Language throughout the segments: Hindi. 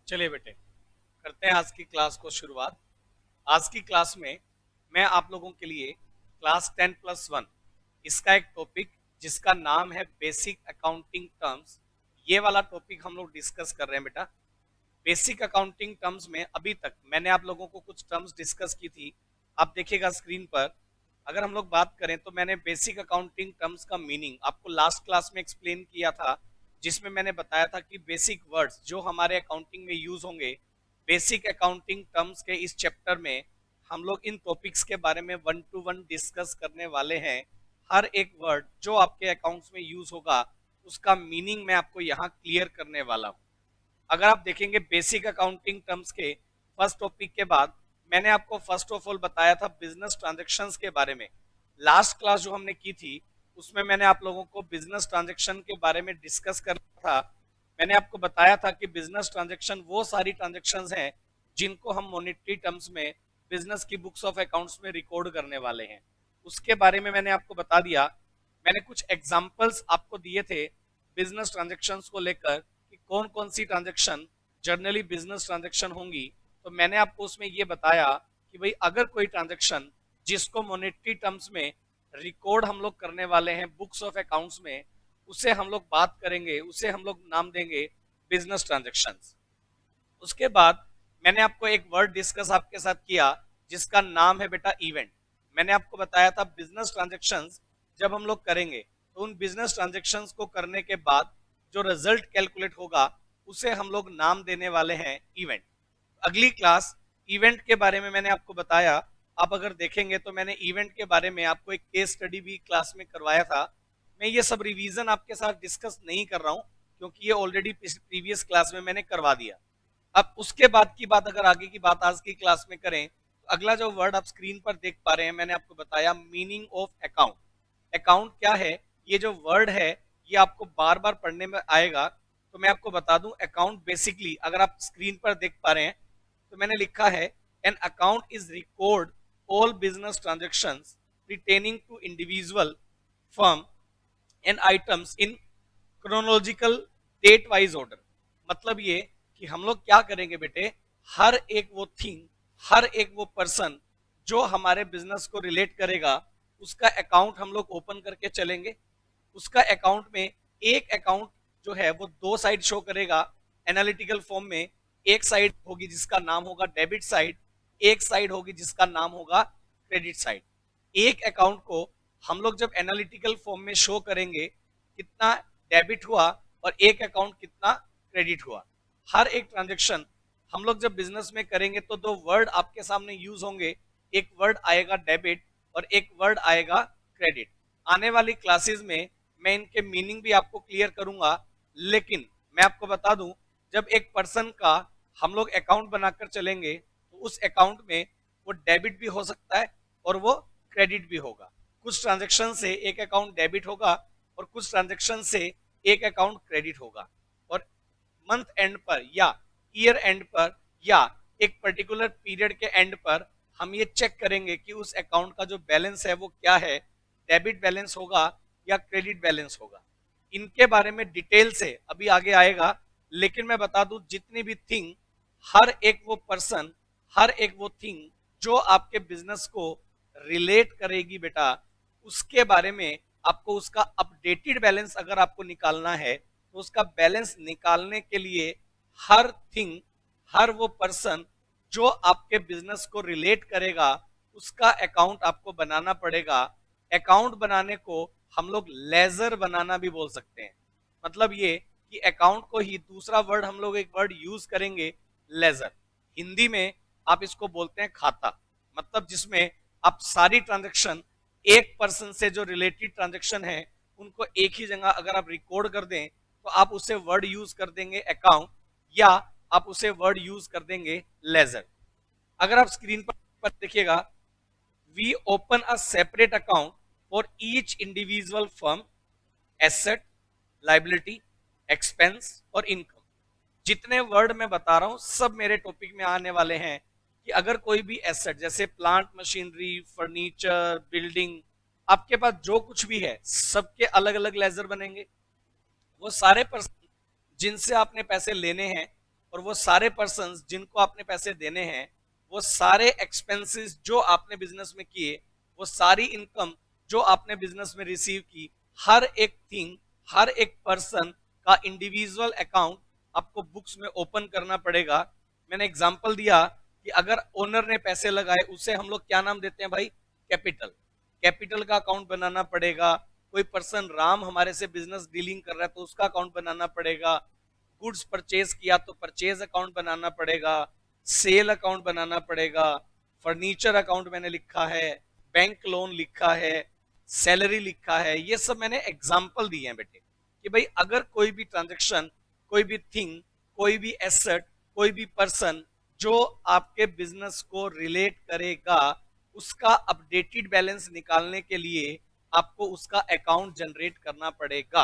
चलिए बेटे, करते हैं आज की क्लास को शुरुआत। आज की क्लास में मैं आप लोगों के लिए क्लास 10+1 इसका एक टॉपिक जिसका नाम है बेसिक अकाउंटिंग टर्म्स, ये वाला टॉपिक हम लोग डिस्कस कर रहे हैं बेटा। बेसिक अकाउंटिंग टर्म्स में अभी तक मैंने आप लोगों को कुछ टर्म्स डिस्कस की थी, आप देखिएगा स्क्रीन पर। अगर हम लोग बात करें तो मैंने बेसिक अकाउंटिंग टर्म्स का मीनिंग आपको लास्ट क्लास में एक्सप्लेन किया था, जिसमें मैंने बताया था कि बेसिक वर्ड्स जो हमारे अकाउंटिंग में यूज होंगे, बेसिक अकाउंटिंग टर्म्स के इस चैप्टर में हम लोग इन टॉपिक्स के बारे में 1 to 1 डिस्कस करने वाले हैं। हर एक वर्ड जो आपके अकाउंट्स में यूज होगा उसका मीनिंग मैं आपको यहाँ क्लियर करने वाला हूँ। अगर आप देखेंगे बेसिक अकाउंटिंग टर्म्स के फर्स्ट टॉपिक के बाद मैंने आपको फर्स्ट ऑफ ऑल बताया था बिजनेस ट्रांजैक्शंस के बारे में। लास्ट क्लास जो हमने की थी उसमें मैंने आप लोगों को बिजनेस ट्रांजैक्शन के बारे में डिस्कस करना था। मैंने आपको बताया था कि बिजनेस ट्रांजैक्शन वो सारी ट्रांजैक्शंस हैं जिनको हम मॉनेटरी टर्म्स में बिजनेस की बुक्स ऑफ अकाउंट्स में रिकॉर्ड करने वाले हैं। उसके बारे में मैंने आपको बता दिया। मैंने कुछ एग्जांपल्स आपको दिए थे बिजनेस ट्रांजैक्शंस को लेकर कि कौन कौन सी ट्रांजैक्शन जर्नली बिजनेस ट्रांजैक्शन होंगी। तो मैंने आपको उसमें ये बताया कि भाई अगर कोई ट्रांजैक्शन जिसको मॉनेटरी टर्म्स में रिकॉर्ड हम लोग करने वाले हैं बुक्स ऑफ अकाउंट्स में, उसे हम लोग बात करेंगे, उसे हम लोग नाम देंगे बिजनेस ट्रांजैक्शंस। उसके बाद मैंने आपको एक वर्ड डिस्कस आपके साथ किया जिसका नाम है बेटा इवेंट। मैंने आपको बताया था बिजनेस ट्रांजैक्शंस जब हम लोग करेंगे तो उन बिजनेस ट्रांजैक्शंस को करने के बाद जो रिजल्ट कैलकुलेट होगा उसे हम लोग नाम देने वाले हैं इवेंट। अगली क्लास इवेंट के बारे में मैंने आपको बताया। आप अगर देखेंगे तो मैंने इवेंट के बारे में आपको एक केस स्टडी भी क्लास में करवाया था। मैं ये सब रिवीजन आपके साथ डिस्कस नहीं कर रहा हूं क्योंकि ये ऑलरेडी प्रीवियस क्लास में मैंने करवा दिया। अब उसके बाद की बात, अगर आगे की बात आज की क्लास में करें तो अगला जो वर्ड आप स्क्रीन पर देख पा रहे हैं मैंने आपको बताया मीनिंग ऑफ अकाउंट। अकाउंट क्या है, ये जो वर्ड है ये आपको बार बार पढ़ने में आएगा। तो मैं आपको बता दूं अकाउंट बेसिकली अगर आप स्क्रीन पर देख पा रहे हैं तो मैंने लिखा है an account is record all business transactions retaining to individual firm and items in chronological date wise order. मतलब ये कि हम लोग क्या करेंगे बेटे, हर एक वो थिंग, हर एक वो पर्सन जो हमारे बिजनेस को रिलेट करेगा उसका अकाउंट हम लोग ओपन करके चलेंगे। उसका अकाउंट में एक अकाउंट जो है वो दो साइड शो करेगा एनालिटिकल फॉर्म में। एक साइड होगी जिसका नाम होगा डेबिट साइड, एक साइड होगी जिसका नाम होगा क्रेडिट साइड। एक अकाउंट को हम लोग जब एनालिटिकल फॉर्म में शो करेंगे कितना डेबिट हुआ और एक अकाउंट कितना क्रेडिट हुआ। हर एक ट्रांजेक्शन हम लोग जब बिजनेस में करेंगे तो दो वर्ड आपके सामने यूज होंगे, एक वर्ड आएगा डेबिट और एक वर्ड आएगा क्रेडिट। आने वाली क्लासेस में मैं इनके मीनिंग भी आपको क्लियर करूंगा, लेकिन मैं आपको बता दूं जब एक पर्सन का हम लोग अकाउंट बनाकर चलेंगे तो उस अकाउंट में वो डेबिट भी हो सकता है और वो क्रेडिट भी होगा। कुछ ट्रांजेक्शन से एक अकाउंट डेबिट होगा और कुछ ट्रांजेक्शन से एक अकाउंट क्रेडिट होगा। और मंथ एंड पर या ईयर एंड पर या एक पर्टिकुलर पीरियड के एंड पर हम ये चेक करेंगे कि उस अकाउंट का जो बैलेंस है वो क्या है, डेबिट बैलेंस होगा या क्रेडिट बैलेंस होगा। इनके बारे में डिटेल से अभी आगे आएगा, लेकिन मैं बता दूं जितनी भी थिंग, हर एक वो पर्सन, हर एक वो थिंग जो आपके बिजनेस को रिलेट करेगी बेटा, उसके बारे में आपको उसका अपडेटेड बैलेंस अगर आपको निकालना है तो उसका बैलेंस निकालने के लिए हर थिंग, हर वो पर्सन जो आपके बिजनेस को रिलेट करेगा उसका अकाउंट आपको बनाना पड़ेगा। अकाउंट बनाने को हम लोग लेजर बनाना भी बोल सकते हैं। मतलब ये कि अकाउंट को ही दूसरा वर्ड हम लोग एक वर्ड यूज करेंगे लेजर। हिंदी में आप इसको बोलते हैं खाता। मतलब जिसमें आप सारी ट्रांजैक्शन एक पर्सन से जो रिलेटेड ट्रांजैक्शन है उनको एक ही जगह अगर आप रिकॉर्ड कर दें तो आप उसे वर्ड यूज कर देंगे अकाउंट या आप उसे वर्ड यूज कर देंगे लेजर। अगर आप स्क्रीन पर देखिएगा, we open a separate account for each individual firm, asset, liability, expense और इनकम। जितने वर्ड मैं बता रहा हूं सब मेरे टॉपिक में आने वाले हैं कि अगर कोई भी एसेट जैसे प्लांट मशीनरी, फर्नीचर, बिल्डिंग, आपके पास जो कुछ भी है सबके अलग अलग लेजर बनेंगे। वो सारे पर्सन जिनसे आपने पैसे लेने हैं और वो सारे पर्सन्स जिनको आपने पैसे देने हैं, वो सारे एक्सपेंसेस जो आपने बिजनेस में किए, वो सारी इनकम जो आपने बिजनेस में रिसीव की, हर एक थिंग, हर एक पर्सन का इंडिविजुअल अकाउंट आपको बुक्स में ओपन करना पड़ेगा। मैंने एग्जांपल दिया कि अगर ओनर ने पैसे लगाए, उसे हम लोग क्या नाम देते हैं भाई? कैपिटल। कैपिटल का अकाउंट बनाना पड़ेगा। कोई पर्सन राम हमारे से बिजनेस डीलिंग कर रहा है तो उसका अकाउंट बनाना पड़ेगा। गुड्स परचेज किया तो परचेज अकाउंट बनाना पड़ेगा, सेल अकाउंट बनाना पड़ेगा, फर्नीचर अकाउंट मैंने लिखा है, बैंक लोन लिखा है, सैलरी लिखा है। ये सब मैंने एग्जाम्पल दिए हैं बेटे कि भाई अगर कोई भी ट्रांजेक्शन, कोई भी थिंग, कोई भी एसेट, कोई भी पर्सन जो आपके बिजनेस को रिलेट करेगा, उसका अपडेटेड बैलेंस निकालने के लिए आपको उसका अकाउंट जनरेट करना पड़ेगा।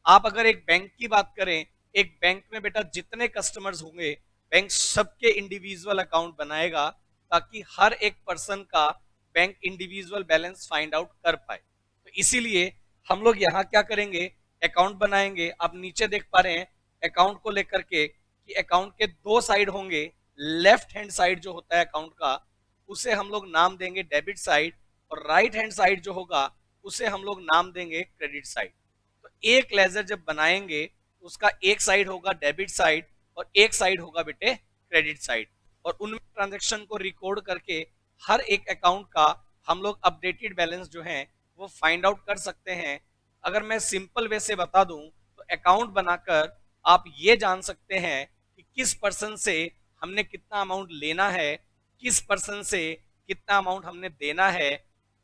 आप अगर एक बैंक की बात करें, एक बैंक में बेटा जितने कस्टमर्स होंगे, बैंक सबके इंडिविजुअल अकाउंट बनाएगा ताकि हर एक पर्सन का bank individual balance find out कर पाए। तो इसीलिए हम लोग यहाँ क्या करेंगे? अकाउंट बनाएंगे। आप नीचे देख पा रहे हैं अकाउंट को लेकर के कि अकाउंट के दो साइड होंगे। लेफ्ट हैंड साइड जो होता है अकाउंट का, उसे हम लोग नाम देंगे डेबिट साइड, और राइट हैंड साइड जो होगा उसे हम लोग नाम देंगे क्रेडिट साइड। तो एक लेजर जब बनाएंगे तो उसका एक साइड होगा डेबिट साइड और एक साइड होगा बेटे क्रेडिट साइड, और उनमें ट्रांजेक्शन को रिकॉर्ड करके हर एक अकाउंट का हम लोग अपडेटेड बैलेंस जो है वो फाइंड आउट कर सकते हैं। अगर मैं सिंपल वे से बता दूं तो अकाउंट बनाकर आप ये जान सकते हैं कि किस पर्सन से हमने कितना अमाउंट लेना है, किस पर्सन से कितना अमाउंट हमने देना है,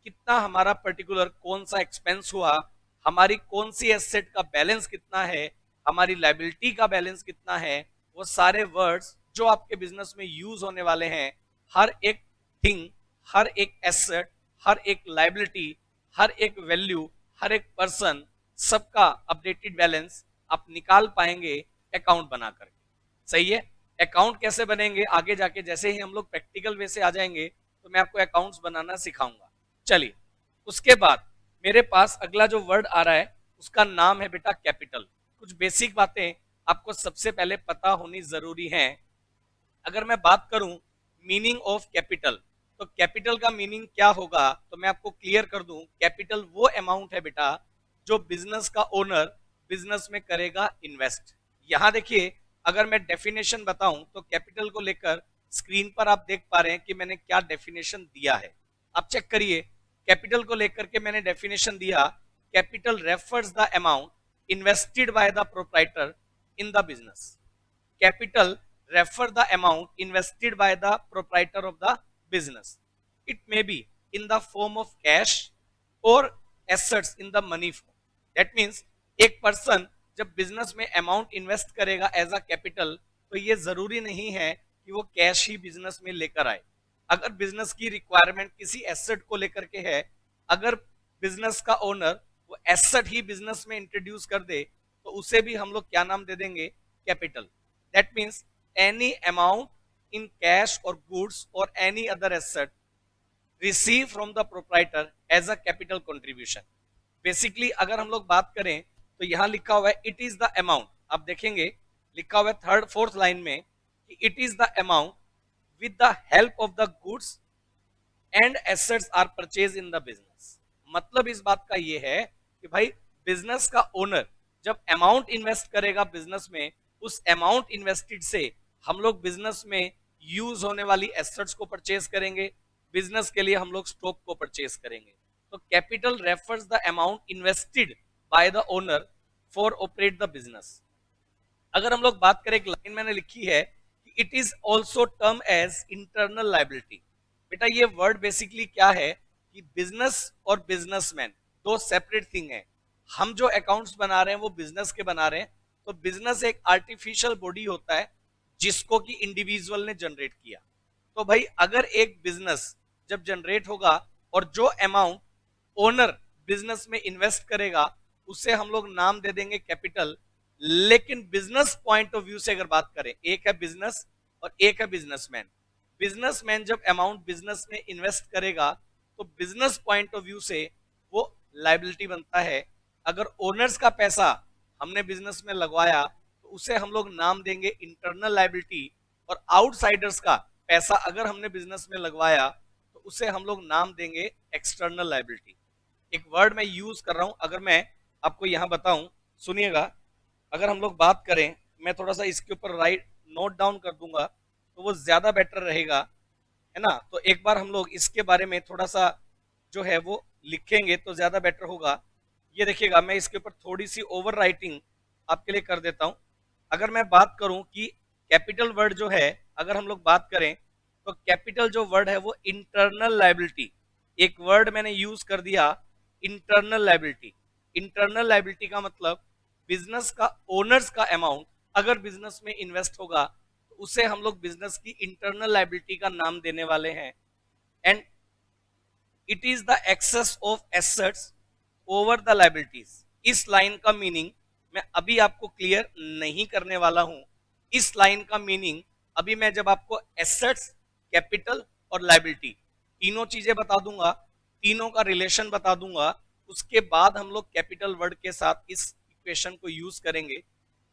कितना हमारा पर्टिकुलर कौन सा एक्सपेंस हुआ, हमारी कौन सी एसेट का बैलेंस कितना है, हमारी लायबिलिटी का बैलेंस कितना है। वो सारे वर्ड्स जो आपके बिजनेस में यूज होने वाले हैं, हर एक थिंग, हर एक एसेट, हर एक लायबिलिटी, हर एक वैल्यू, हर एक पर्सन, सबका अपडेटेड बैलेंस आप निकाल पाएंगे अकाउंट बना करके। सही है? अकाउंट कैसे बनेंगे आगे जाके, जैसे ही हम लोग प्रैक्टिकल वे से आ जाएंगे तो मैं आपको अकाउंट्स बनाना सिखाऊंगा। चलिए, उसके बाद मेरे पास अगला जो वर्ड आ रहा है उसका नाम है बेटा कैपिटल। कुछ बेसिक बातें आपको सबसे पहले पता होनी जरूरी है। अगर मैं बात करूं मीनिंग ऑफ कैपिटल, तो कैपिटल का मीनिंग क्या होगा तो मैं आपको क्लियर कर दूं। कैपिटल वो अमाउंट है बेटा जो बिजनेस का ओनर बिजनेस में करेगा इन्वेस्ट। यहां देखिए, अगर मैं डेफिनेशन बताऊं तो कैपिटल को लेकर स्क्रीन पर आप देख पा रहे हैं कि मैंने क्या डेफिनेशन दिया है। आप चेक करिए, कैपिटल को लेकर के मैंने डेफिनेशन दिया, capital refers the amount invested by the proprietor in the business. Capital refer the amount invested by the proprietor of the business. It may be in the form of cash or assets in the money form. That means एक पर्सन जब बिजनेस में अमाउंट इन्वेस्ट करेगा एज अ कैपिटल, तो ये जरूरी नहीं है कि वो कैश ही बिजनेस में लेकर आए। अगर बिजनेस की रिक्वायरमेंट किसी एसेट को लेकर के है, अगर बिजनेस का ओनर वो एसेट ही बिजनेस में इंट्रोड्यूस कर दे, तो उसे भी हम लोग क्या नाम दे देंगे? Capital. That means any amount in cash or goods or any other asset received from the proprietor as a capital contribution. Basically अगर हम लोग बात करें तो यहां लिखा हुआ है इट इज द अमाउंट। आप देखेंगे लिखा हुआ है थर्ड फोर्थ लाइन में कि it is the amount with the help of the goods and assets are purchase in the business. मतलब इस बात का ये है कि भाई बिजनेस का ओनर जब अमाउंट इन्वेस्ट करेगा बिजनेस में, उस अमाउंट इन्वेस्टेड से हम लोग बिजनेस में यूज होने वाली एसेट्स को परचेज करेंगे, बिजनेस के लिए हम लोग स्टॉक को परचेज करेंगे। तो capital refers the amount invested by the owner for operate the business. अगर हम लोग बात करें, एक लाइन मैंने लिखी है कि it is also term as internal liability. बेटा ये वर्ड बेसिकली क्या है कि बिजनेस और बिजनेसमैन दो सेपरेट थिंग है। हम जो अकाउंट्स बना रहे हैं वो बिजनेस के बना रहे हैं, तो बिजनेस एक आर्टिफिशियल बॉडी होता है जिसको कि इंडिविजुअल ने जनरेट किया। तो भाई अगर एक बिजनेस जब जनरेट होगा और जो अमाउंट ओनर बिजनेस में इन्वेस्ट करेगा उसे हम लोग नाम दे देंगे कैपिटल। लेकिन बिजनेस पॉइंट ऑफ व्यू से अगर बात करें, एक है बिजनेस और एक है बिजनेसमैन। बिजनेसमैन जब अमाउंट बिजनेस में इन्वेस्ट करेगा तो बिजनेस पॉइंट ऑफ व्यू से वो लायबिलिटी बनता है। अगर ओनर्स का पैसा हमने बिजनेस में लगवाया तो उसे हम लोग नाम देंगे इंटरनल लायबिलिटी। और आउटसाइडर्स का पैसा अगर हमने बिजनेस में लगवाया तो उसे हम लोग नाम देंगे एक्सटर्नल लायबिलिटी। एक वर्ड मैं यूज कर रहा हूं, अगर मैं आपको यहां बताऊं, सुनिएगा। अगर हम लोग बात करें, मैं थोड़ा सा इसके ऊपर राइट नोट डाउन कर दूंगा तो वो ज्यादा बेटर रहेगा, है ना। तो एक बार हम लोग इसके बारे में थोड़ा सा जो है वो लिखेंगे तो ज्यादा बेटर होगा। ये देखिएगा, मैं इसके ऊपर थोड़ी सी ओवर राइटिंग आपके लिए कर देता हूं। अगर मैं बात करूं कि कैपिटल वर्ड जो है, अगर हम लोग बात करें तो कैपिटल जो वर्ड है वो इंटरनल लायबिलिटी, एक वर्ड मैंने यूज कर दिया इंटरनल लायबिलिटी। इंटरनल लायबिलिटी का मतलब बिजनेस का ओनर्स का अमाउंट अगर बिजनेस में इन्वेस्ट होगा तो उसे हम लोग बिजनेस की इंटरनल लायबिलिटी का नाम देने वाले हैं। And it is the excess of assets over the liabilities. इस लाइन का मीनिंग मैं अभी आपको क्लियर नहीं करने वाला हूं। इस लाइन का मीनिंग अभी मैं जब आपको एसेट्स, कैपिटल और लायबिलिटी तीनों चीजें बता दूंगा, तीनों का रिलेशन बता दूंगा, उसके बाद हम लोग कैपिटल वर्ड के साथ इस इक्वेशन को यूज करेंगे।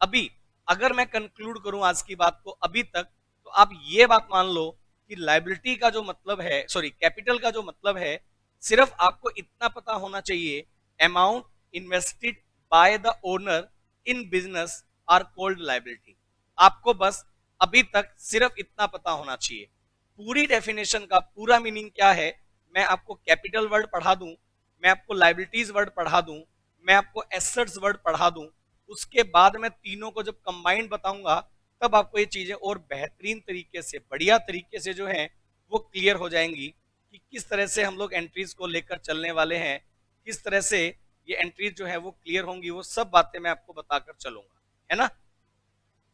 अभी अगर मैं कंक्लूड करूं आज की बात को अभी तक, तो आप ये बात मान लो कि लायबिलिटी का जो मतलब है, सॉरी कैपिटल का जो मतलब है, सिर्फ आपको इतना पता होना चाहिए, amount invested by the owner in business are called liability. आपको बस अभी तक सिर्फ इतना पता होना चाहिए। पूरी डेफिनेशन का पूरा मीनिंग क्या है, मैं आपको कैपिटल वर्ड पढ़ा दूं, मैं आपको लायबिलिटीज वर्ड पढ़ा दूं, मैं आपको एसेट्स वर्ड पढ़ा दूं, उसके बाद मैं तीनों को जब कंबाइंड बताऊंगा तब आपको ये चीजें और बेहतरीन तरीके से, बढ़िया तरीके से जो है वो क्लियर हो जाएंगी कि किस तरह से हम लोग एंट्रीज को लेकर चलने वाले हैं, किस तरह से ये एंट्रीज जो है वो क्लियर होंगी, वो सब बातें मैं आपको बताकर चलूंगा, है ना।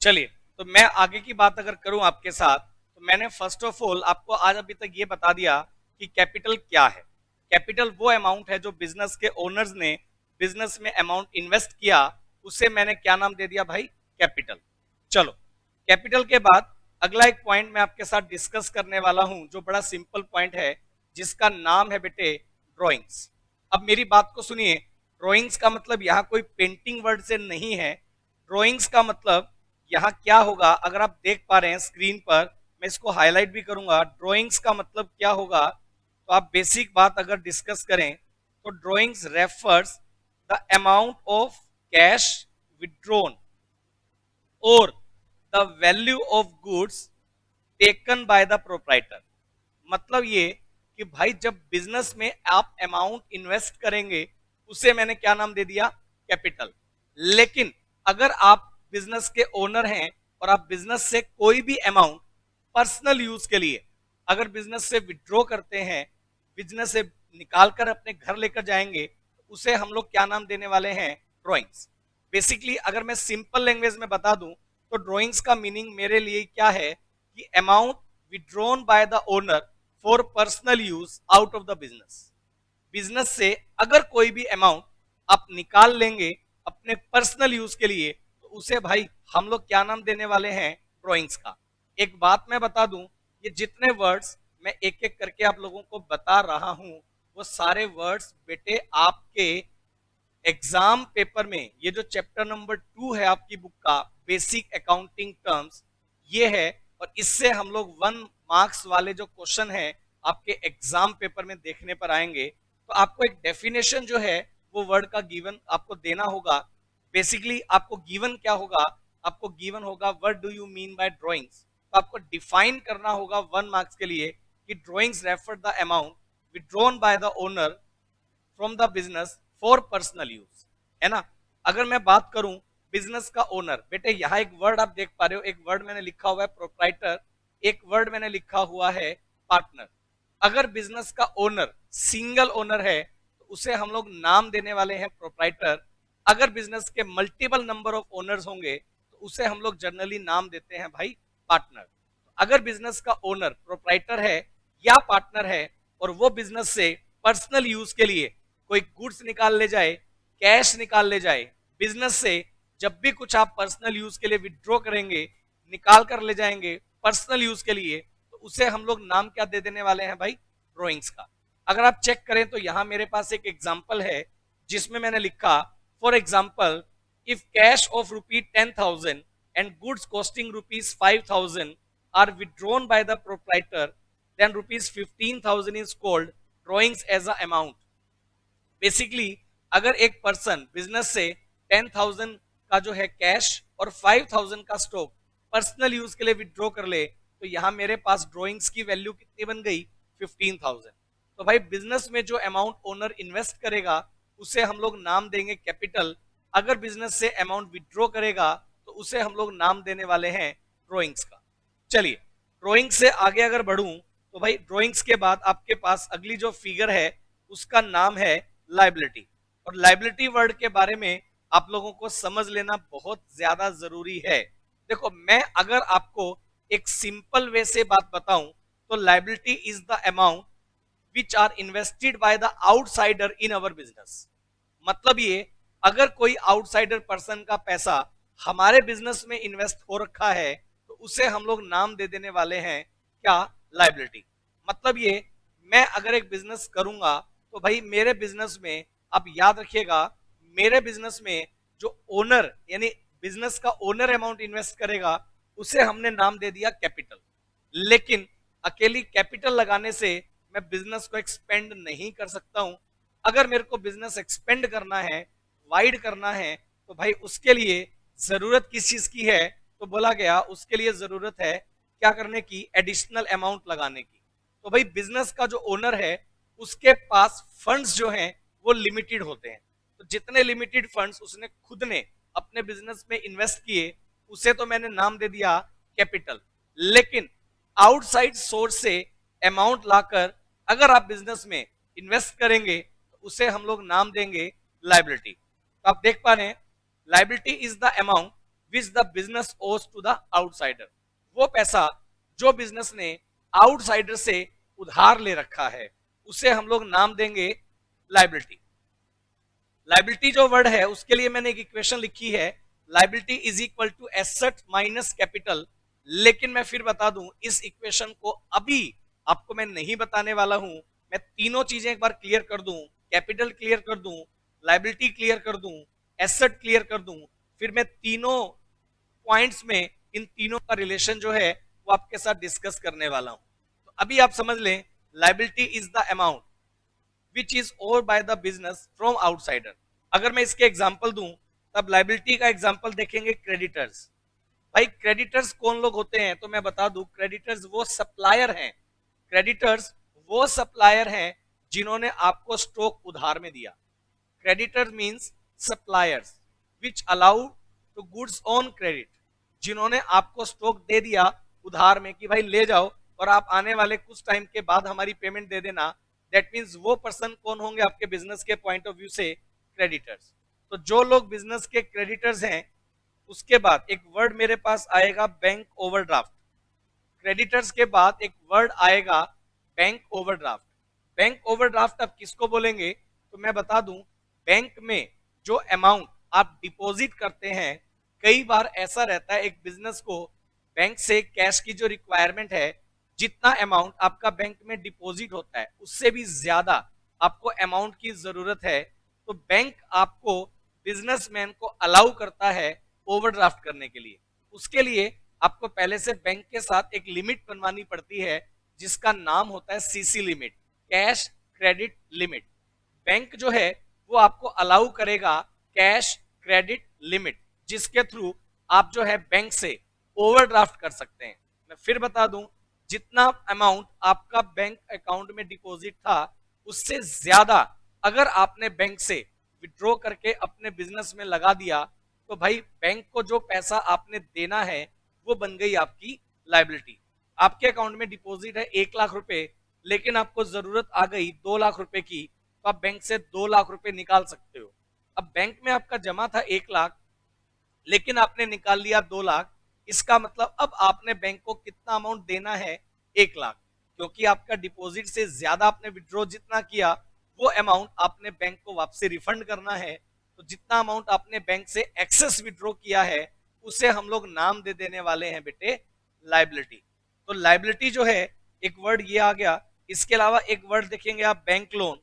चलिए, तो मैं आगे की बात अगर करूं आपके साथ, तो मैंने फर्स्ट ऑफ ऑल आपको आज अभी तक ये बता दिया कि कैपिटल क्या है। कैपिटल वो अमाउंट है जो बिजनेस के ओनर्स ने बिजनेस में अमाउंट इन्वेस्ट किया, उसे मैंने क्या नाम दे दिया भाई, कैपिटल। चलो, कैपिटल के बाद अगला एक पॉइंट मैं आपके साथ डिस्कस करने वाला हूं जो बड़ा सिंपल पॉइंट है, जिसका नाम है बेटे ड्रॉइंग्स। अब मेरी बात को सुनिए, ड्रॉइंग्स का मतलब यहां कोई पेंटिंग वर्ड से नहीं है। ड्रॉइंग्स का मतलब यहाँ क्या होगा, अगर आप देख पा रहे हैं स्क्रीन पर, मैं इसको हाईलाइट भी करूंगा। ड्रॉइंग्स का मतलब क्या होगा, तो आप बेसिक बात अगर डिस्कस करें तो drawings refers the amount of cash withdrawn और the value of goods taken by the proprietor. मतलब ये कि भाई जब बिजनेस में आप अमाउंट इन्वेस्ट करेंगे उसे मैंने क्या नाम दे दिया, कैपिटल। लेकिन अगर आप बिजनेस के ओनर हैं और आप बिजनेस से कोई भी अमाउंट पर्सनल यूज के लिए अगर बिजनेस से विड्रॉ करते हैं, बिजनेस से निकाल कर अपने घर लेकर जाएंगे, तो उसे हम लोग क्या नाम देने वाले हैं, ड्रॉइंग्स। बेसिकली अगर मैं सिंपल लैंग्वेज में बता दूं तो ड्रॉइंग्स का मीनिंग मेरे लिए क्या है कि amount withdrawn bye the owner for personal use out of the business. Business से अगर कोई भी अमाउंट आप निकाल लेंगे अपने पर्सनल यूज के लिए, तो उसे भाई हम लोग क्या नाम देने वाले हैं, ड्रॉइंग्स का। एक बात मैं बता दूं, ये जितने वर्ड्स मैं एक एक करके आप लोगों को बता रहा हूं, वो सारे वर्ड्स बेटे आपके एग्जाम पेपर में, ये जो चैप्टर नंबर 2 है आपकी बुक का बेसिक अकाउंटिंग टर्म्स, ये है। और इससे हम लोग 1 मार्क्स वाले जो क्वेश्चन है आपके एग्जाम पेपर में देखने पर आएंगे। तो आपको एक डेफिनेशन जो है वो वर्ड का गिवन आपको देना होगा। बेसिकली आपको गिवन क्या होगा, आपको गिवन होगा what do you mean by drawings. तो आपको डिफाइन करना होगा 1 मार्क्स के लिए कि drawings refer the amount withdrawn bye the owner from the business for personal use, है ना। अगर मैं बात करूं बिजनेस का ओनर, बेटे यहां एक वर्ड आप देख पा रहे हो, एक वर्ड मैंने लिखा हुआ है प्रोप्राइटर, एक वर्ड मैंने लिखा हुआ है पार्टनर। अगर बिजनेस का ओनर सिंगल ओनर है तो उसे हम लोग नाम देने वाले हैं प्रोप्राइटर। अगर बिजनेस के मल्टीपल नंबर ऑफ ओनर्स होंगे तो उसे हम लोग जनरली नाम देते हैं भाई पार्टनर। अगर बिजनेस का ओनर प्रोप्राइटर है या पार्टनर है और वो बिजनेस से पर्सनल यूज के लिए कोई गुड्स निकाल ले जाए, कैश निकाल ले जाए, बिजनेस से जब भी कुछ आप पर्सनल यूज के लिए विड्रॉ करेंगे, निकाल कर ले जाएंगे पर्सनल यूज के लिए, तो उसे हम लोग नाम क्या दे देने वाले हैं भाई, ड्रॉइंग्स का। अगर आप चेक करें तो यहां मेरे पास एक एग्जांपल है जिसमें मैंने लिखा for example if cash of ₹10,000 and goods costing rupees 5,000 are withdrawn by the proprietor, then rupees 15,000 is called drawings as a amount. Basically अगर एक पर्सन बिजनेस से 10,000 का जो है कैश और 5,000 का स्टॉक पर्सनल यूज के लिए विड्रॉ कर ले, तो यहां मेरे पास ड्रॉइंग्स की वैल्यू कितनी बन गई? 15,000। तो भाई बिजनेस में जो अमाउंट ओनर इन्वेस्ट करेगा उसे हम लोग नाम देंगे कैपिटल। अगर बिजनेस से अमाउंट विड्रॉ करेगा तो उसे हम लोग नाम देने वाले हैं ड्रॉइंग्स का। चलिए ड्रॉइंग से आगे अगर बढ़ूं तो भाई ड्रॉइंग्स के बाद आपके पास अगली जो फिगर है उसका नाम है लाइबिलिटी। और लाइबिलिटी वर्ड के बारे में आप लोगों को समझ लेना बहुत ज्यादा जरूरी है। देखो मैं अगर आपको एक सिंपल वे से बात बताऊं तो liability is the amount which are invested by the outsider in our business. मतलब ये अगर कोई आउटसाइडर पर्सन का पैसा हमारे बिजनेस में इन्वेस्ट हो रखा है तो उसे हम लोग नाम दे देने वाले हैं क्या? लाइबिलिटी। मतलब ये मैं अगर एक बिजनेस करूंगा तो भाई मेरे बिजनेस में, आप याद रखिएगा, मेरे बिजनेस में जो ओनर यानी बिजनेस का ओनर अमाउंट इन्वेस्ट करेगा उसे हमने नाम दे दिया कैपिटल। लेकिन अकेली कैपिटल लगाने से मैं बिजनेस को एक्सपेंड नहीं कर सकता हूं। अगर मेरे को बिजनेस एक्सपेंड करना है, वाइड करना है, तो भाई उसके लिए जरूरत किस चीज की है? तो बोला गया उसके लिए जरूरत है क्या करने की? एडिशनल अमाउंट लगाने की। तो भाई बिजनेस का जो ओनर है उसके पास फंड्स जो हैं वो लिमिटेड होते हैं। तो जितने लिमिटेड फंड्स उसने खुद ने अपने बिजनेस में इन्वेस्ट किए उसे तो मैंने नाम दे दिया कैपिटल। लेकिन आउटसाइड सोर्स से अमाउंट लाकर अगर आप बिजनेस में इन्वेस्ट करेंगे तो उसे हम लोग नाम देंगे लाइबिलिटी। तो आप देख पा रहे हैं liability is the amount which the business ओज टू द आउटसाइडर। वो पैसा जो बिजनेस ने आउटसाइडर से उधार ले रखा है उसे हम लोग नाम देंगे लाइबिलिटी। लाइबिलिटी जो वर्ड है उसके लिए मैंने एक इक्वेशन लिखी है, liability is equal to asset minus capital. लेकिन मैं फिर बता दूं इस इक्वेशन को अभी आपको मैं नहीं बताने वाला हूं। मैं तीनों चीजें एक बार क्लियर कर दूं, कैपिटल क्लियर कर दूं, लाइबिलिटी क्लियर कर दूं, एसेट क्लियर कर दूं, फिर मैं तीनों पॉइंट्स में इन तीनों का रिलेशन जो है वो आपके साथ डिस्कस करने वाला हूं। तो अभी आप समझ लें liability is the amount which is over by the business from outsider. अगर मैं इसके एग्जांपल दूं तब लाइबिलिटी का एग्जांपल देखेंगे क्रेडिटर्स। भाई क्रेडिटर्स कौन लोग होते हैं? तो मैं बता दूं क्रेडिटर्स वो सप्लायर हैं। क्रेडिटर्स वो सप्लायर हैं जिन्होंने आपको स्टॉक उधार में दिया। Creditor means suppliers which allow to goods on credit, जिन्होंने आपको स्टॉक दे दिया उधार में कि भाई ले जाओ और आप आने वाले कुछ टाइम के बाद हमारी पेमेंट दे देना। दैट मींस वो पर्सन कौन होंगे आपके बिजनेस के पॉइंट ऑफ व्यू से? क्रेडिटर्स। तो जो लोग बिजनेस के क्रेडिटर्स हैं उसके बाद एक वर्ड मेरे पास आएगा बैंक ओवरड्राफ्ट। क्रेडिटर्स के बाद एक वर्ड आएगा बैंक ओवरड्राफ्ट। बैंक ओवरड्राफ्ट आप किसको बोलेंगे? तो मैं बता दूं बैंक में जो अमाउंट आप डिपॉजिट करते हैं, कई बार ऐसा रहता है एक बिजनेस को बैंक से कैश की जो रिक्वायरमेंट है, जितना अमाउंट आपका बैंक में डिपॉजिट होता है उससे भी ज्यादा आपको अमाउंट की जरूरत है। तो बैंक आपको बिजनेसमैन को अलाउ करता है ओवरड्राफ्ट करने के लिए। उसके लिए आपको पहले से बैंक के साथ एक लिमिट बनवानी पड़ती है जिसका नाम होता है CC limit, cash credit limit. Bank जो है वो आपको अलाउ करेगा कैश क्रेडिट लिमिट, जिसके थ्रू आप जो है बैंक से ओवरड्राफ्ट कर सकते हैं। मैं फिर बता दूं जितना अमाउंट आपका बैंक अकाउंट में डिपॉजिट था उससे ज्यादा अगर आपने बैंक से विड्रॉ करके अपने बिजनेस में लगा दिया तो भाई बैंक को जो पैसा आपने देना है वो बन गई आपकी लायबिलिटी। आपके अकाउंट में डिपॉजिट है 1 लाख रुपए, लेकिन आपको जरूरत आ गई 2 लाख रुपए की, तो आप बैंक से 2 लाख रुपए निकाल सकते हो। अब बैंक में आपका जमा था 1 लाख, लेकिन आपने निकाल लिया 2 लाख। इसका मतलब अब आपने बैंक को कितना अमाउंट देना है? 1 लाख, क्योंकि आपका डिपॉजिट से ज्यादा आपने विड्रॉ जितना किया वो अमाउंट आपने बैंक को वापसी रिफंड करना है। तो जितना अमाउंट आपने बैंक से एक्सेस विड्रॉ किया है उसे हम लोग नाम दे देने वाले हैं बेटे लायबिलिटी। तो लायबिलिटी जो है एक वर्ड ये आ गया। इसके अलावा एक वर्ड देखेंगे आप बैंक लोन।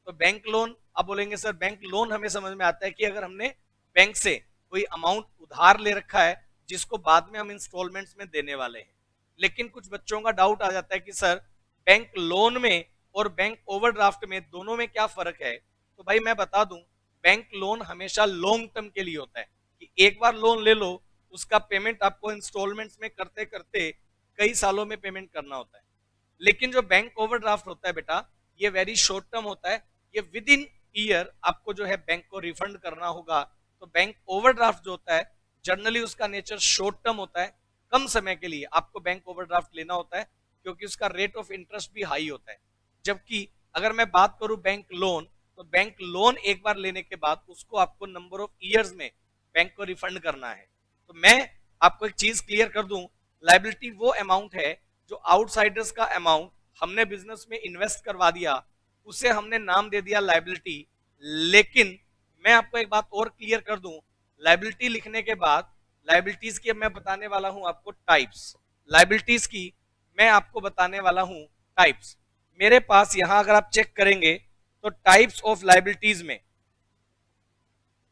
तो बैंक लोन आप बोलेंगे सर बैंक लोन हमें समझ में आता है कि अगर हमने बैंक से कोई अमाउंट उधार ले रखा है जिसको बाद में हम इंस्टॉलमेंट्स में देने वाले हैं। लेकिन कुछ बच्चों का डाउट आ जाता है कि सर बैंक लोन में और बैंक ओवरड्राफ्ट में दोनों में क्या फर्क है। तो भाई मैं बता दूं, बैंक लोन हमेशा लॉन्ग टर्म के लिए होता है कि एक बार लोन ले लो, उसका पेमेंट आपको इंस्टॉलमेंट्स में करते करते कई सालों में पेमेंट करना होता है। लेकिन जो बैंक ओवरड्राफ्ट होता है बेटा, ये वेरी शॉर्ट टर्म होता है, ये विद इन ईयर आपको जो है बैंक को रिफंड करना होगा। तो बैंक ओवरड्राफ्ट जो होता है जनरली उसका नेचर शॉर्ट टर्म होता है, कम समय के लिए आपको बैंक ओवरड्राफ्ट लेना होता है क्योंकि उसका रेट ऑफ इंटरेस्ट भी हाई होता है। जबकि अगर मैं बात करूं बैंक लोन, तो बैंक लोन एक बार लेने के बाद उसको आपको नंबर ऑफ ईयर्स में बैंक को रिफंड करना है। तो मैं आपको एक चीज क्लियर कर दूं, लाइबिलिटी वो अमाउंट है जो आउटसाइडर्स का अमाउंट हमने बिजनेस में इन्वेस्ट करवा दिया, उसे हमने नाम दे दिया लाइबिलिटी। लेकिन मैं आपको एक बात और क्लियर कर दूं, लाइबिलिटी लिखने के बाद लाइबिलिटीज की मैं बताने वाला हूं आपको टाइप्स। लाइबिलिटीज की मैं आपको बताने वाला हूं टाइप्स। मेरे पास यहां अगर आप चेक करेंगे तो टाइप्स ऑफ लाइबिलिटीज में,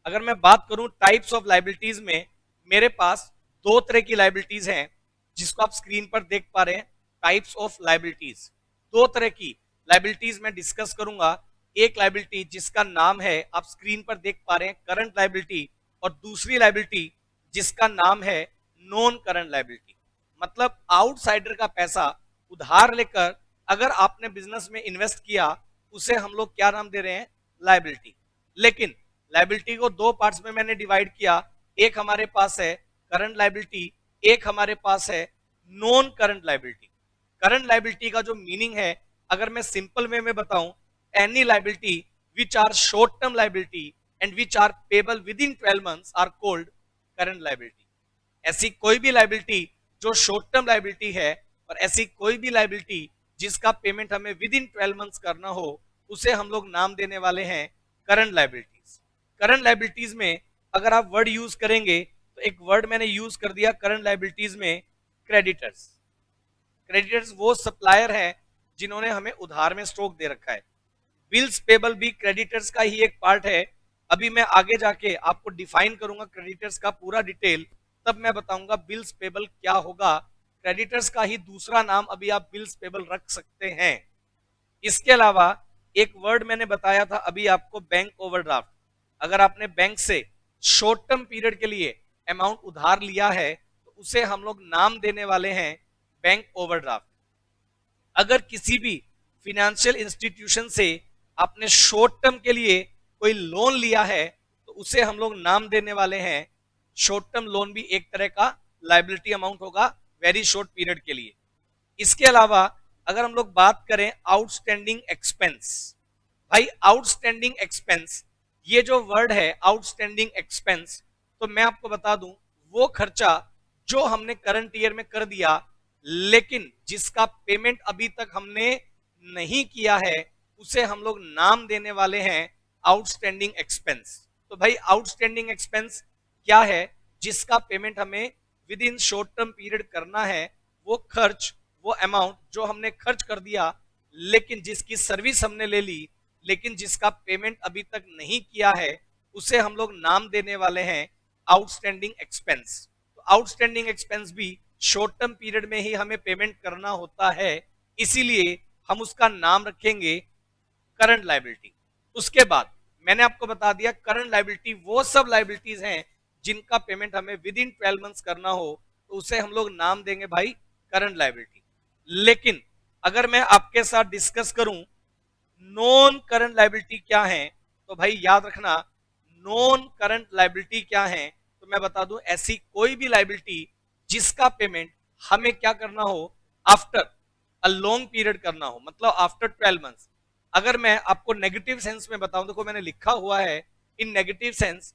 अगर मैं बात करूं टाइप्स ऑफ लाइबिलिटीज में, मेरे पास दो तरह की लाइबिलिटीज हैं जिसको आप स्क्रीन पर देख पा रहे हैं। टाइप्स ऑफ लाइबिलिटीज, दो तरह की लाइबिलिटीज मैं डिस्कस करूंगा। एक लाइबिलिटी जिसका नाम है आप स्क्रीन पर देख पा रहे हैं करंट लाइबिलिटी, और दूसरी लाइबिलिटी जिसका नाम है नॉन करंट लाइबिलिटी। मतलब आउटसाइडर का पैसा उधार लेकर अगर आपने बिजनेस में इन्वेस्ट किया, उसे हम लोग क्या नाम दे रहे हैं, लाइबिलिटी। लेकिन लाइबिलिटी को दो पार्ट्स में मैंने डिवाइड किया, एक हमारे पास है करंट लाइबिलिटी, एक हमारे पास है non current liability. Current liability का जो मीनिंग है, अगर मैं सिंपल वे में बताऊं, any liability which are short term liability and which are payable within 12 months are called current liability. ऐसी कोई भी लाइबिलिटी जो शॉर्ट टर्म लाइबिलिटी है और ऐसी कोई भी लाइबिलिटी जिसका पेमेंट हमें विद इन 12 मंथ्स करना हो, उसे हम लोग नाम देने वाले हैं करंट लाइबिलिटीज। करंट लाइबिलिटीज में अगर आप वर्ड यूज करेंगे तो एक वर्ड मैंने यूज कर दिया करंट लाइबिलिटीज में, क्रेडिटर्स। क्रेडिटर्स वो सप्लायर हैं जिन्होंने हमें उधार में स्टॉक दे रखा है। बिल्स पेबल भी क्रेडिटर्स का ही एक पार्ट है। अभी मैं आगे जाके आपको डिफाइन करूंगा क्रेडिटर्स का पूरा डिटेल, तब मैं बताऊंगा बिल्स पेबल क्या होगा। क्रेडिटर्स का ही दूसरा नाम अभी आप बिल्स पेबल रख सकते हैं। इसके अलावा एक वर्ड मैंने बताया था अभी आपको, बैंक ओवरड्राफ्ट। अगर आपने बैंक से शॉर्ट टर्म पीरियड के लिए अमाउंट उधार लिया है तो उसे हम लोग नाम देने वाले हैं बैंक ओवरड्राफ्ट। अगर किसी भी फिनेंशियल इंस्टीट्यूशन से आपने शॉर्ट टर्म के लिए कोई लोन लिया है तो उसे हम लोग नाम देने वाले हैं, शॉर्ट टर्म लोन भी एक तरह का लाइबिलिटी अमाउंट होगा वेरी शॉर्ट पीरियड के लिए। इसके अलावा अगर हम लोग बात करें आउटस्टैंडिंग एक्सपेंस, भाई आउटस्टैंडिंग एक्सपेंस, ये जो वर्ड है आउटस्टैंडिंग एक्सपेंस, तो मैं आपको बता दूं वो खर्चा जो हमने करंट ईयर में कर दिया लेकिन जिसका पेमेंट अभी तक हमने नहीं किया है, उसे हम लोग नाम देने वाले हैं आउटस्टैंडिंग एक्सपेंस। तो भाई आउटस्टैंडिंग एक्सपेंस क्या है, जिसका पेमेंट हमें with in short term period करना है, वो खर्च, वो अमाउंट जो हमने खर्च कर दिया लेकिन जिसकी सर्विस हमने ले ली लेकिन जिसका पेमेंट अभी तक नहीं किया है, उसे हम लोग नाम देने वाले हैं आउटस्टैंडिंग एक्सपेंस। तो आउटस्टैंडिंग एक्सपेंस भी शॉर्ट टर्म पीरियड में ही हमें पेमेंट करना होता है, इसीलिए हम उसका नाम रखेंगे करंट लाइबिलिटी। उसके बाद मैंने आपको बता दिया करंट लाइबिलिटी वो सब लाइबिलिटीज हैं जिनका पेमेंट हमें विद इन 12 मंथ्स करना हो, तो उसे हम लोग नाम देंगे भाई करंट लाइबिलिटी। लेकिन अगर मैं आपके साथ डिस्कस करूं नॉन करंट लाइबिलिटी क्या है, तो भाई याद रखना नॉन करंट लाइबिलिटी क्या है, तो मैं बता दूं ऐसी कोई भी लाइबिलिटी जिसका पेमेंट हमें क्या करना हो, आफ्टर अ लॉन्ग पीरियड करना हो, मतलब आफ्टर 12 मंथ्स। अगर मैं आपको नेगेटिव सेंस में बताऊं, देखो मैंने लिखा हुआ है in negative sense,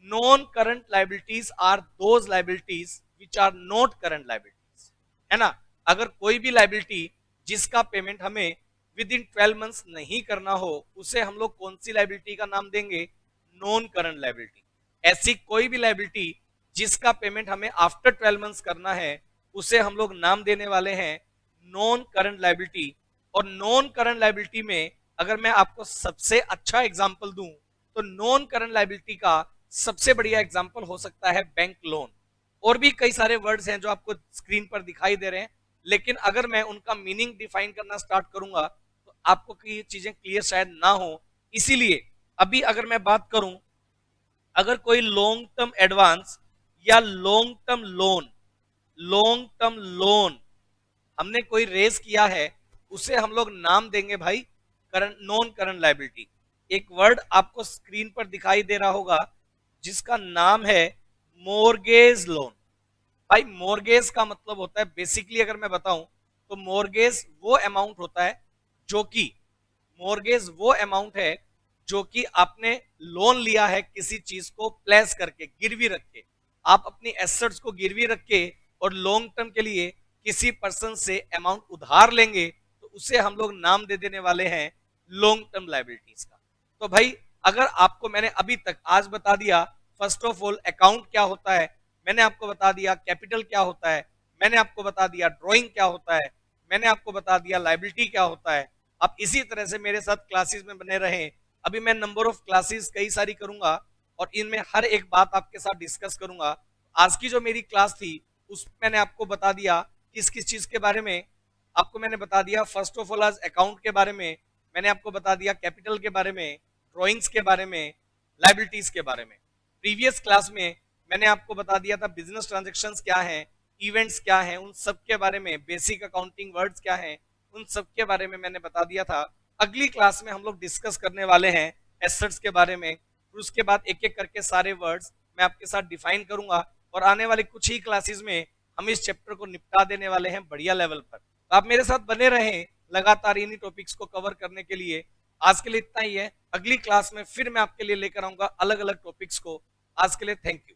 non current liabilities are those liabilities which are not current liabilities, है ना। अगर कोई भी लाइबिलिटी जिसका पेमेंट हमें विद इन 12 मंथ्स नहीं करना हो, उसे हम लोग कौन सी लाइबिलिटी का नाम देंगे, नॉन करंट लाइबिलिटी। ऐसी कोई भी लाइबिलिटी जिसका पेमेंट हमें आफ्टर 12 मंथ्स करना है, उसे हम लोग नाम देने वाले हैं नॉन करंट लाइबिलिटी। और नॉन करंट लाइबिलिटी में अगर मैं आपको सबसे अच्छा एग्जांपल दूं, तो नॉन करंट लाइबिलिटी का सबसे बढ़िया एग्जांपल हो सकता है बैंक लोन। और भी कई सारे वर्ड्स हैं जो आपको स्क्रीन पर दिखाई दे रहे हैं, लेकिन अगर मैं उनका मीनिंग डिफाइन करना स्टार्ट करूंगा तो आपको ये चीजें क्लियर शायद ना हो। इसीलिए अभी अगर मैं बात करूं, अगर कोई लॉन्ग टर्म एडवांस या लॉन्ग टर्म लोन हमने कोई रेज किया है, उसे हम लोग नाम देंगे भाई करंट, नॉन करंट लायबिलिटी। एक वर्ड आपको स्क्रीन पर दिखाई दे रहा होगा जिसका नाम है मोर्गेज लोन। भाई मोर्गेज का मतलब होता है, बेसिकली अगर मैं बताऊं तो मोर्गेज वो अमाउंट होता है जो कि, मोर्गेज वो अमाउंट है जो कि आपने लोन लिया है किसी चीज को प्लेस करके, गिरवी रख के। आप अपनी एसेट्स को गिरवी रख के और लॉन्ग टर्म के लिए किसी पर्सन से अमाउंट उधार लेंगे तो उसे हम लोग नाम दे देने वाले हैं लॉन्ग टर्म लायबिलिटीज का। तो भाई अगर आपको मैंने अभी तक आज बता दिया, फर्स्ट ऑफ ऑल अकाउंट क्या होता है, मैंने आपको बता दिया कैपिटल क्या होता है, मैंने आपको बता दिया ड्राइंग क्या होता है, मैंने आपको बता दिया लायबिलिटी क्या होता है। आप इसी तरह से मेरे साथ क्लासेस में बने रहें। अभी मैं नंबर ऑफ क्लासेस कई सारी करूंगा और इनमें हर एक बात आपके साथ डिस्कस करूंगा। आज की जो मेरी क्लास थी उसमें मैंने आपको बता दिया किस किस चीज के बारे में। आपको मैंने बता दिया फर्स्ट ऑफ ऑल आज अकाउंट के बारे में, मैंने आपको बता दिया कैपिटल के बारे में, ड्रॉइंग्स के बारे में, लायबिलिटीज के बारे में। प्रीवियस क्लास में मैंने आपको बता दिया था बिजनेस ट्रांजेक्शन्स क्या हैं, इवेंट्स क्या हैं, उन सब के बारे में, बेसिक अकाउंटिंग वर्ड्स क्या हैं, उन सब के बारे में मैंने बता दिया था। अगली क्लास में हम लोग डिस्कस करने वाले हैं एसेट्स के बारे में, फिर उसके बाद एक एक करके सारे वर्ड्स मैं आपके साथ डिफाइन करूंगा और आने वाले कुछ ही क्लासेस में हम इस चैप्टर को निपटा देने वाले हैं बढ़िया लेवल पर। तो आप मेरे साथ बने रहें लगातार इन्हीं टॉपिक्स को कवर करने के लिए। आज के लिए इतना ही है, अगली क्लास में फिर मैं आपके लिए लेकर आऊंगा अलग अलग टॉपिक्स को। आज के लिए थैंक यू।